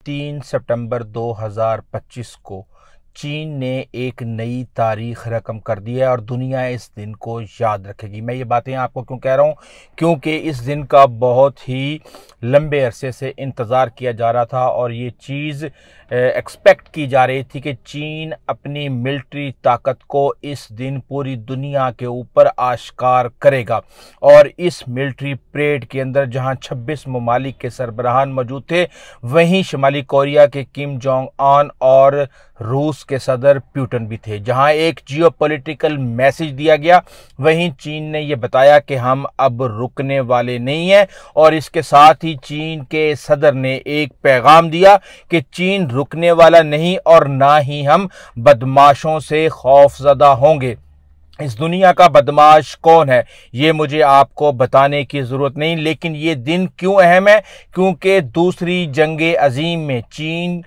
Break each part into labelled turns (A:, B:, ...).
A: 3 सितंबर 2025 को चीन ने एक नई तारीख रकम कर दी है और दुनिया इस दिन को याद रखेगी। मैं ये बातें आपको क्यों कह रहा हूँ, क्योंकि इस दिन का बहुत ही लंबे अरसे से इंतज़ार किया जा रहा था और ये चीज़ एक्सपेक्ट की जा रही थी कि चीन अपनी मिलिट्री ताकत को इस दिन पूरी दुनिया के ऊपर आश्कार करेगा। और इस मिलिट्री परेड के अंदर जहां 26 ममालिक के सरबराहान मौजूद थे, वहीं शुमाली कोरिया के किम जोंग उन और रूस के सदर पुतिन भी थे। जहां एक जियोपॉलिटिकल मैसेज दिया गया, वहीं चीन ने यह बताया कि हम अब रुकने वाले नहीं हैं। और इसके साथ ही चीन के सदर ने एक पैगाम दिया कि चीन रुकने वाला नहीं और ना ही हम बदमाशों से खौफजदा होंगे। इस दुनिया का बदमाश कौन है ये मुझे आपको बताने की ज़रूरत नहीं, लेकिन ये दिन क्यों अहम है, क्योंकि दूसरी जंगे अजीम में चीन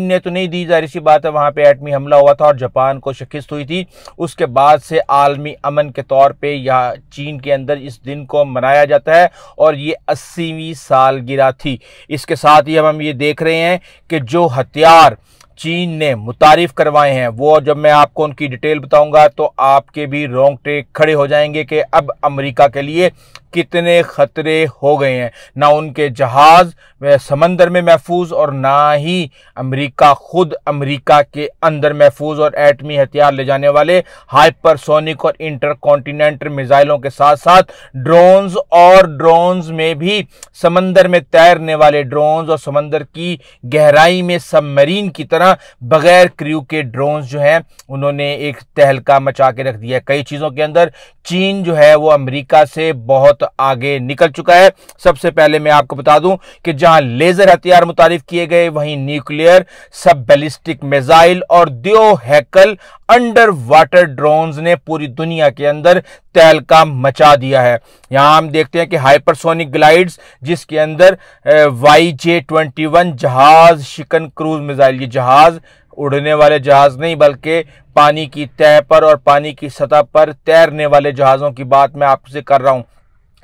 A: ने तो नहीं दी, जाहिर सी बात है, वहाँ पे एटमी हमला हुआ था और जापान को शिकस्त हुई थी। उसके बाद से आलमी अमन के तौर पे यहाँ चीन के अंदर इस दिन को मनाया जाता है और ये 80वीं सालगिरह थी। इसके साथ ही अब हम ये देख रहे हैं कि जो हथियार चीन ने मुतारिफ करवाए हैं, वो जब मैं आपको उनकी डिटेल बताऊंगा तो आपके भी रोंगटे खड़े हो जाएंगे कि अब अमेरिका के लिए कितने खतरे हो गए हैं। ना उनके जहाज व समंदर में महफूज और ना ही अमेरिका खुद अमेरिका के अंदर महफूज, और एटमी हथियार ले जाने वाले हाइपरसोनिक और इंटरकॉन्टिनेंटल मिसाइलों के साथ साथ ड्रोन्स में भी समंदर में तैरने वाले ड्रोन्स और समंदर की गहराई में सबमरीन की तरह बगैर क्रू के ड्रोन्स जो हैं उन्होंने एक तहलका मचा के रख दिया है। कई चीजों के अंदर चीन जो है वो अमेरिका से बहुत आगे निकल चुका है। सबसे पहले मैं आपको बता दूं कि जहां लेजर हथियार मुतारिफ किए गए, वहीं न्यूक्लियर, सब बैलिस्टिक मिसाइल और दो हैकल अंडर वाटर ड्रोन्स ने पूरी दुनिया के अंदर तहलका मचा दिया है। यहां हम देखते हैं कि हाइपरसोनिक ग्लाइड्स, जिसके अंदर YJ-21 जहाज शिकन क्रूज मिसाइल, ये जहाज उड़ने वाले जहाज नहीं बल्कि पानी की तह पर और पानी की सतह पर तैरने वाले जहाजों की बात मैं आपसे कर रहा हूं।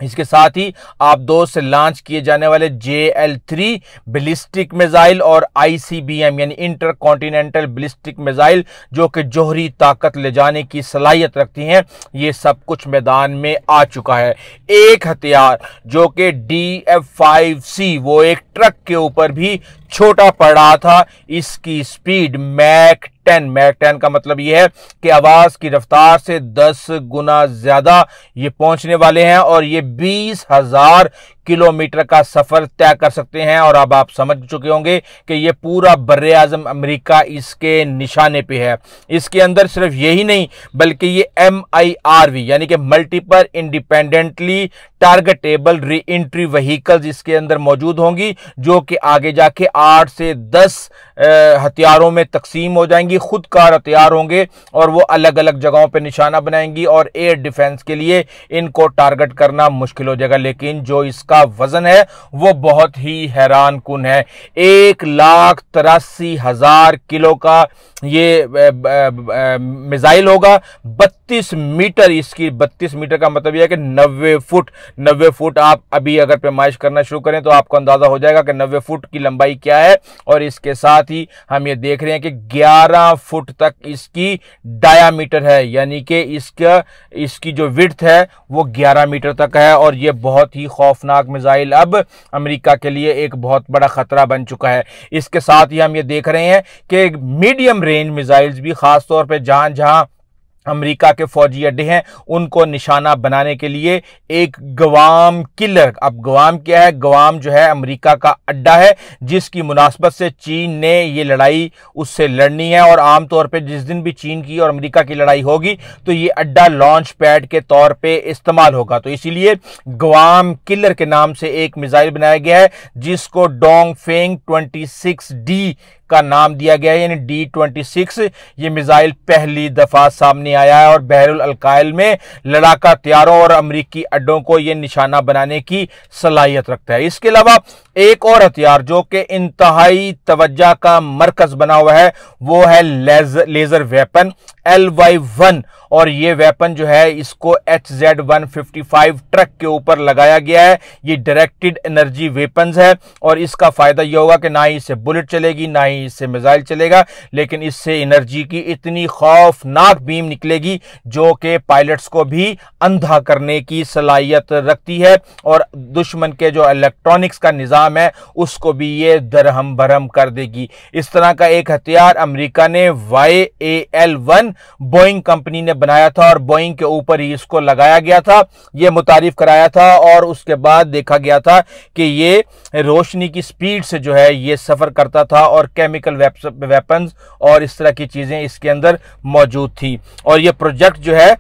A: इसके साथ ही आप से लॉन्च किए जाने वाले JL-3 बैलिस्टिक मिसाइल और ICBM यानी इंटर कॉन्टिनेंटल बैलिस्टिक मिसाइल, जो कि जोहरी ताकत ले जाने की सलाहियत रखती हैं, ये सब कुछ मैदान में आ चुका है। एक हथियार जो कि DF-5C, वो एक ट्रक के ऊपर भी छोटा पड़ रहा था, इसकी स्पीड मैक 10 का मतलब यह है कि आवाज की रफ्तार से 10 गुना ज्यादा ये पहुंचने वाले हैं और ये 20,000 किलोमीटर का सफर तय कर सकते हैं। और अब आप समझ चुके होंगे कि ये पूरा बर्रे आजम अमेरिका इसके निशाने पे है। इसके अंदर सिर्फ यही नहीं बल्कि ये MIRV यानी कि multiple independently targetable re entry vehicles इसके अंदर मौजूद होंगी, जो कि आगे जाके 8 से 10 हथियारों में तकसीम हो जाएंगी। खुदकार हथियार होंगे और वो अलग अलग जगहों पर निशाना बनाएंगी और एयर डिफेंस के लिए इनको टारगेट करना मुश्किल हो जाएगा। लेकिन जो इसका वजन है वो बहुत ही हैरान कुन है। 1,83,000 किलो का ये मिसाइल होगा। 32 मीटर इसकी, 32 मीटर का मतलब यह है कि 90 फुट आप अभी अगर पैमाइश करना शुरू करें तो आपको अंदाजा हो जाएगा कि 90 फुट की लंबाई क्या है। और इसके साथ ही हम ये देख रहे हैं कि 11 फुट तक इसकी डायामीटर है, यानी कि इसकी जो विड्थ है वो 11 मीटर तक है। और ये बहुत ही खौफनाक मिसाइल अब अमेरिका के लिए एक बहुत बड़ा खतरा बन चुका है। इसके साथ ही हम ये देख रहे हैं कि मीडियम रेंज मिसाइल्स भी, खासतौर पे जहां जहां अमेरिका के फौजी अड्डे हैं, उनको निशाना बनाने के लिए एक गवाम किलर, अब गवाम क्या है, गवाम जो है अमेरिका का अड्डा है जिसकी मुनासबत से चीन ने ये लड़ाई उससे लड़नी है। और आमतौर पे जिस दिन भी चीन की और अमेरिका की लड़ाई होगी तो ये अड्डा लॉन्च पैड के तौर पे इस्तेमाल होगा। तो इसीलिए गवाम किलर के नाम से एक मिसाइल बनाया गया है जिसको डोंगफेंग 26D का नाम दिया गया है, यानी D-26। ये मिसाइल पहली दफा सामने आया है और बहरुल अलकायल में लड़ाका हथियारों और अमेरिकी अड्डों को यह निशाना बनाने की सलाहियत रखता है। इसके अलावा एक और हथियार जो कि इंतहाई तवज्जो का मरकज बना हुआ है वो है लेजर वेपन LY-1 और ये वेपन जो है इसको HZ-155 ट्रक के ऊपर लगाया गया है। ये डायरेक्टेड एनर्जी वेपन्स है और इसका फायदा यह होगा कि ना ही इससे बुलेट चलेगी ना ही इससे मिसाइल चलेगा, लेकिन इससे एनर्जी की इतनी खौफनाक बीम निकलेगी जो कि पायलट्स को भी अंधा करने की सलाहियत रखती है और दुश्मन के जो इलेक्ट्रॉनिक्स का निज़ाम है उसको भी ये दरहम भरम कर देगी। इस तरह का एक हथियार अमेरिका ने YAL-1 बोइंग कंपनी ने बनाया था और बोइंग के ऊपर ही इसको लगाया गया था, ये मुतारिफ कराया था और उसके बाद देखा गया था कि ये रोशनी की स्पीड से जो है ये सफर करता था और केमिकल वेपन्स और इस तरह की चीजें इसके अंदर मौजूद थी। और ये प्रोजेक्ट जो है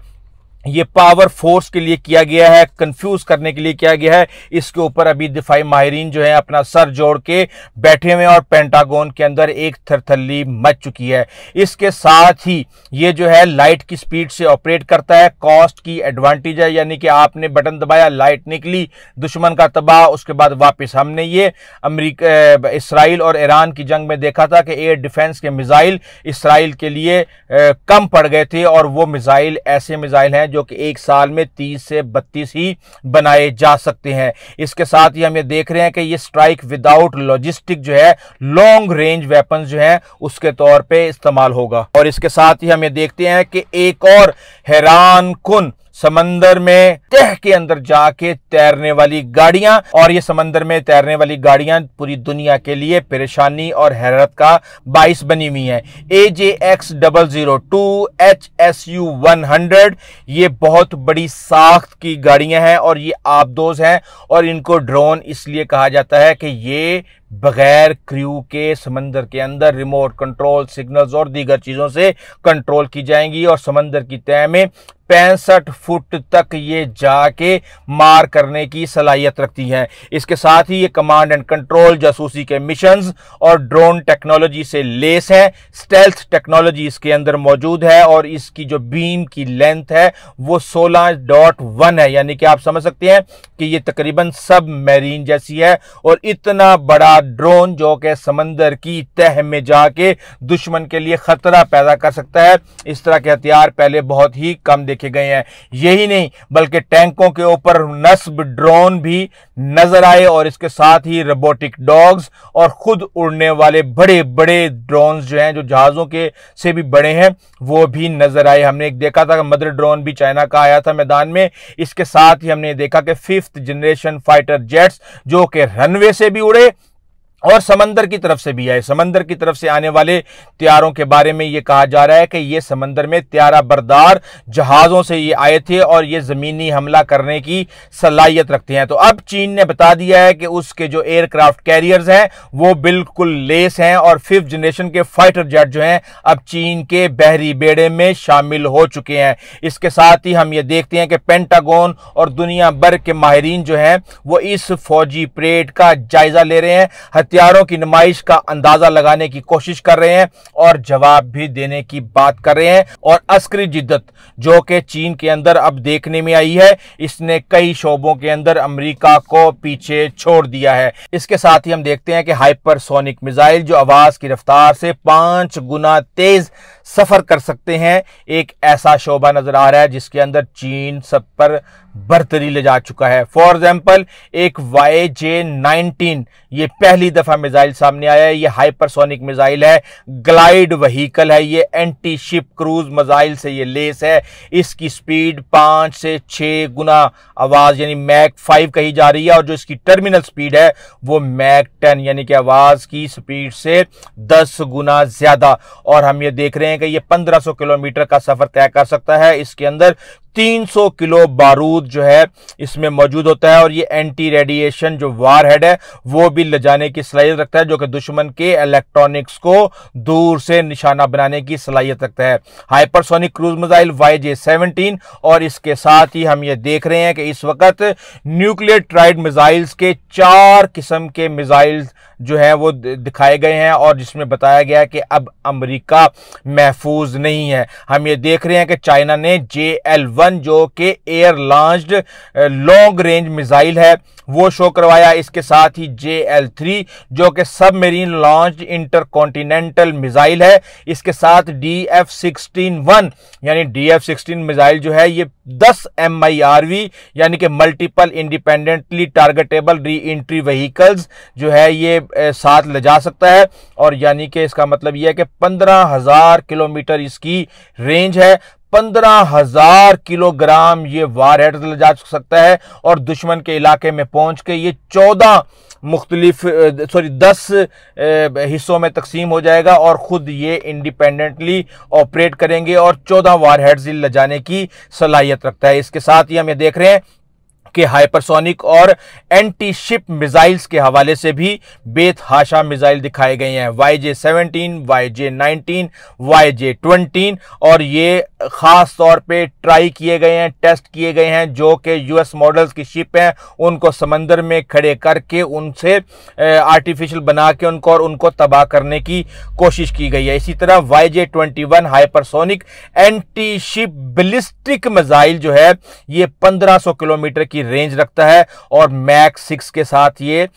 A: ये पावर फोर्स के लिए किया गया है, कंफ्यूज करने के लिए किया गया है। इसके ऊपर अभी दिफाई माहिरीन जो है अपना सर जोड़ के बैठे हुए और पेंटागन के अंदर एक थरथल्ली मच चुकी है। इसके साथ ही ये जो है लाइट की स्पीड से ऑपरेट करता है, कॉस्ट की एडवांटेज है, यानी कि आपने बटन दबाया लाइट निकली, दुश्मन का तबाह, उसके बाद वापस। हमने ये अमेरिका, इसराइल और ईरान की जंग में देखा था कि एयर डिफेंस के मिसाइल इसराइल के लिए कम पड़ गए थे और वो मिसाइल ऐसे मिसाइल हैं जो कि एक साल में 30 से 32 ही बनाए जा सकते हैं। इसके साथ ही हम ये देख रहे हैं कि ये स्ट्राइक विदाउट लॉजिस्टिक जो है लॉन्ग रेंज वेपन्स जो है उसके तौर पे इस्तेमाल होगा। और इसके साथ ही हम ये देखते हैं कि एक और हैरान कुन समंदर में तह के अंदर जाके तैरने वाली गाड़ियां, और ये समंदर में तैरने वाली गाड़ियां पूरी दुनिया के लिए परेशानी और हैरत का बाइस बनी हुई हैं। AJX002 HSU-100 ये बहुत बड़ी साख्त की गाड़ियां हैं और ये आबदोज हैं और इनको ड्रोन इसलिए कहा जाता है कि ये बगैर क्रू के समंदर के अंदर रिमोट कंट्रोल सिग्नल्स और दीगर चीजों से कंट्रोल की जाएंगी और समंदर की तह में 65 फुट तक ये जाके मार करने की सलाहियत रखती है। इसके साथ ही ये कमांड एंड कंट्रोल, जासूसी के मिशंस और ड्रोन टेक्नोलॉजी से लेस है। स्टेल्थ टेक्नोलॉजी इसके अंदर मौजूद है और इसकी जो बीम की लेंथ है वो 16.1 है, यानी कि आप समझ सकते हैं कि ये तकरीबन सब मैरीन जैसी है। और इतना बड़ा ड्रोन जो कि समंदर की तह में जाके दुश्मन के लिए खतरा पैदा कर सकता है, इस तरह के हथियार पहले बहुत ही कम देखे गए हैं। यही नहीं बल्कि टैंकों के ऊपर नस्ब ड्रोन भी नजर आए और इसके साथ ही रोबोटिक डॉग्स और खुद उड़ने वाले बड़े बड़े ड्रोन्स जो हैं, जो जहाजों के से भी बड़े हैं, वो भी नजर आए। हमने एक देखा था कि मदर ड्रोन भी चाइना का आया था मैदान में। इसके साथ ही हमने देखा कि 5th जनरेशन फाइटर जेट्स जो कि रनवे से भी उड़े और समंदर की तरफ से भी आए। समंदर की तरफ से आने वाले त्यारों के बारे में यह कहा जा रहा है कि ये समंदर में त्यारा बरदार जहाजों से ये आए थे और ये जमीनी हमला करने की सलाहियत रखते हैं। तो अब चीन ने बता दिया है कि उसके जो एयरक्राफ्ट कैरियर्स हैं वो बिल्कुल लेस हैं और 5th जनरेशन के फाइटर जेट जो हैं अब चीन के बहरी बेड़े में शामिल हो चुके हैं। इसके साथ ही हम ये देखते हैं कि पेंटागन और दुनिया भर के माहिरीन जो हैं वो इस फौजी परेड का जायजा ले रहे हैं, हथियारों की नुमाइश का अंदाजा लगाने की कोशिश कर रहे हैं और जवाब भी देने की बात कर रहे हैं। और अस्करी जिद्दत जो कि चीन के अंदर अब देखने में आई है, इसने कई शोबों के अंदर अमेरिका को पीछे छोड़ दिया है। इसके साथ ही हम देखते हैं कि हाइपरसोनिक मिसाइल जो आवाज की रफ्तार से 5 गुना तेज सफर कर सकते हैं, एक ऐसा शोबा नजर आ रहा है जिसके अंदर चीन सब पर बर्तरी ले जा चुका है। फॉर एग्जाम्पल एक YJ-19 ये पहली दफा मिसाइल सामने आया है। ये हाइपरसोनिक मिसाइल है, ग्लाइड व्हीकल है, ये एंटी शिप क्रूज मिसाइल से ये लेस है। इसकी स्पीड 5 से 6 गुना आवाज यानी मैक 5 कही जा रही है और जो इसकी टर्मिनल स्पीड है वो मैक 10 यानी कि आवाज की स्पीड से 10 गुना ज्यादा। और हम ये देख रहे हैं कि ये 1500 किलोमीटर का सफर तय कर सकता है। इसके अंदर 300 किलो बारूद जो है इसमें मौजूद होता है और ये एंटी रेडिएशन जो वार हेड है वो भी ले जाने की सलाहियत रखता है, जो कि दुश्मन के इलेक्ट्रॉनिक्स को दूर से निशाना बनाने की सलाहियत रखता है। हाइपरसोनिक क्रूज मिसाइल YJ-17 और इसके साथ ही हम ये देख रहे हैं कि इस वक्त न्यूक्लियर ट्राइड मिसाइल्स के 4 किस्म के मिसाइल्स जो है वो दिखाए गए हैं और जिसमें बताया गया है कि अब अमेरिका महफूज नहीं है। हम ये देख रहे हैं कि चाइना ने JL-1 जो कि air launched long range missile है वो शो करवाया। इसके साथ ही JL-3 जो कि सबमरीन लॉन्च्ड इंटरकॉन्टिनेंटल मिसाइल है। इसके साथ DF-16-1 यानी DF-16 मिसाइल जो है ये 10 MIRV यानी कि multiple independently targetable re entry vehicles जो है ये साथ ले जा सकता है। और यानी कि इसका मतलब यह है कि 15,000 किलोमीटर इसकी रेंज है। 15,000 किलोग्राम ये वारहेड ले जा सकता है और दुश्मन के इलाके में पहुंच के ये 10 हिस्सों में तकसीम हो जाएगा और खुद ये इंडिपेंडेंटली ऑपरेट करेंगे और 14 वारहेड्स ले जाने की सलाहियत रखता है। इसके साथ ही हम ये देख रहे हैं कि हाइपरसोनिक और एंटी शिप मिसाइल्स के हवाले से भी बेतहाशा मिसाइल दिखाए गए हैं। YJ-17, YJ-19, YJ-20 और ये खास तौर पे ट्राई किए गए हैं, टेस्ट किए गए हैं जो कि US मॉडल्स की शिप हैं उनको समंदर में खड़े करके उनसे आर्टिफिशियल बना के उनको तबाह करने की कोशिश की गई है। इसी तरह YJ-21 hypersonic anti ship ballistic missile जो है ये 1500 किलोमीटर की रेंज रखता है और मैक 6 के साथ ये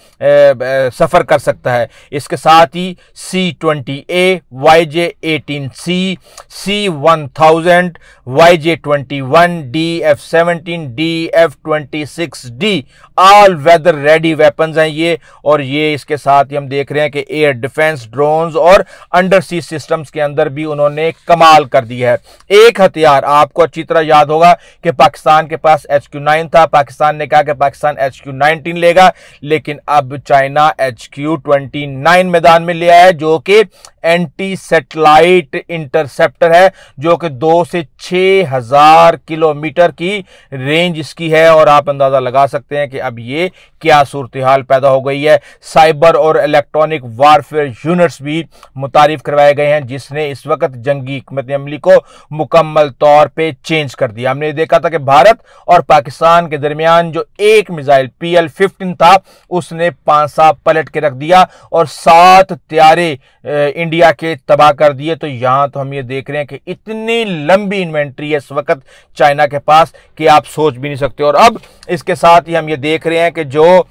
A: सफर कर सकता है। इसके साथ ही C-20A, YJ-18C, C-1000, YJ-21, DF-17, DF-26D all weather ready weapons हैं ये। और ये इसके साथ ही हम देख रहे हैं कि एयर डिफेंस, ड्रोन्स और अंडर सी सिस्टम्स के अंदर भी उन्होंने कमाल कर दिया है। एक हथियार आपको अच्छी तरह याद होगा कि पाकिस्तान के पास HQ-9 था। पाकिस्तान ने कहा कि पाकिस्तान HQ-19 लेगा, लेकिन अब चाइना HQ-29 मैदान में ले आया है जो कि एंटी सैटेलाइट इंटरसेप्टर है जो कि 2 से 6,000 किलोमीटर की रेंज इसकी है। और आप अंदाजा लगा सकते हैं कि अब ये क्या सूरत हाल पैदा हो गई है। साइबर और इलेक्ट्रॉनिक वारफेयर यूनिट्स भी मुतारिफ करवाए गए हैं जिसने इस वक्त जंगी हिकमत अमली को मुकम्मल तौर पे चेंज कर दिया। हमने देखा था कि भारत और पाकिस्तान के दरमियान जो एक मिसाइल PL-15 था उसने पांसा पलट के रख दिया और 7 त्यारे इंडिया के तबाह कर दिए। तो यहां तो हम ये देख रहे हैं कि इतनी लंबी इन्वेंट्री है इस वक्त चाइना के पास कि आप सोच भी नहीं सकते। और अब इसके साथ ही हम ये देख रहे हैं कि जो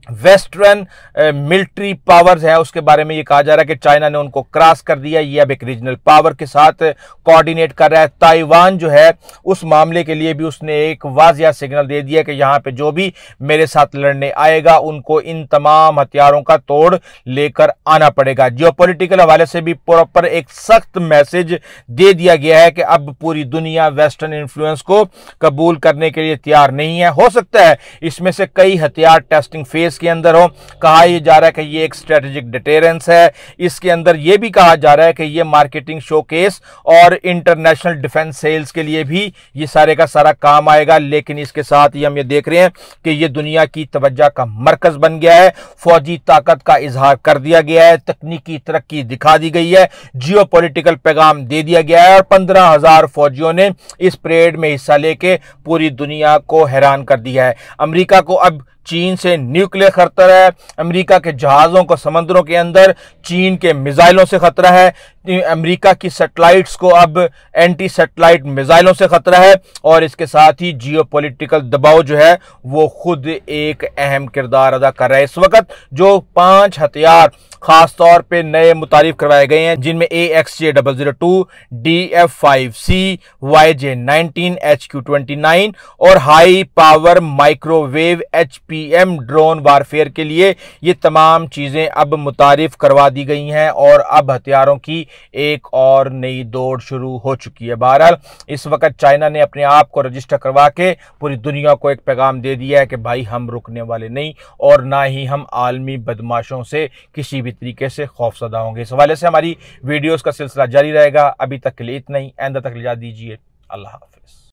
A: वेस्टर्न मिलिट्री पावर्स है उसके बारे में ये कहा जा रहा है कि चाइना ने उनको क्रॉस कर दिया। ये अब एक रीजनल पावर के साथ कोऑर्डिनेट कर रहा है। ताइवान जो है उस मामले के लिए भी उसने एक वाजिया सिग्नल दे दिया कि यहाँ पे जो भी मेरे साथ लड़ने आएगा उनको इन तमाम हथियारों का तोड़ लेकर आना पड़ेगा। जियोपॉलिटिकल हवाले से भी प्रॉपर एक सख्त मैसेज दे दिया गया है कि अब पूरी दुनिया वेस्टर्न इन्फ्लुएंस को कबूल करने के लिए तैयार नहीं है। हो सकता है इसमें से कई हथियार टेस्टिंग फेज के अंदर हो। कहा यह जा रहा है कि ये एक स्ट्रेटेजिक डिटेरेंस है। इसके अंदर यह भी कहा जा रहा है कि ये मार्केटिंग शोकेस और इंटरनेशनल डिफेंस सेल्स के लिए भी ये सारे का सारा काम आएगा। लेकिन इसके साथ ही हम ये देख रहे हैं कि ये दुनिया की तवज्जो का मरकज बन गया है। फौजी ताकत का इजहार कर दिया गया है, तकनीकी तरक्की दिखा दी गई है, जियोपॉलिटिकल पैगाम दे दिया गया है और 15,000 फौजियों ने इस परेड में हिस्सा लेके पूरी दुनिया को हैरान कर दिया है। अमेरिका को अब चीन से न्यूक्लियर खतरा है। अमेरिका के जहाजों को समुद्रों के अंदर चीन के मिसाइलों से खतरा है। अमेरिका की सैटेलाइट्स को अब एंटी सैटेलाइट मिसाइलों से खतरा है। और इसके साथ ही जियोपॉलिटिकल दबाव जो है वो खुद एक अहम किरदार अदा कर रहा है। इस वक्त जो 5 हथियार खास तौर पे नए मुतारिफ करवाए गए हैं जिनमें AXJ-002, DF-5C, YJ-19, HQ-29 और high power microwave HPM drone warfare के लिए ये तमाम चीजें अब मुतारिफ करवा दी गई हैं और अब हथियारों की एक और नई दौड़ शुरू हो चुकी है। बहरहाल इस वक्त चाइना ने अपने आप को रजिस्टर करवा के पूरी दुनिया को एक पैगाम दे दिया है कि भाई हम रुकने वाले नहीं और ना ही हम आलमी बदमाशों से किसी भी तरीके से खौफजदा होंगे। इस हवाले से हमारी वीडियोस का सिलसिला जारी रहेगा। अभी तक के लिए इतना ही। आइंदा तक इजाज़त दीजिए। अल्लाह हाफिज़।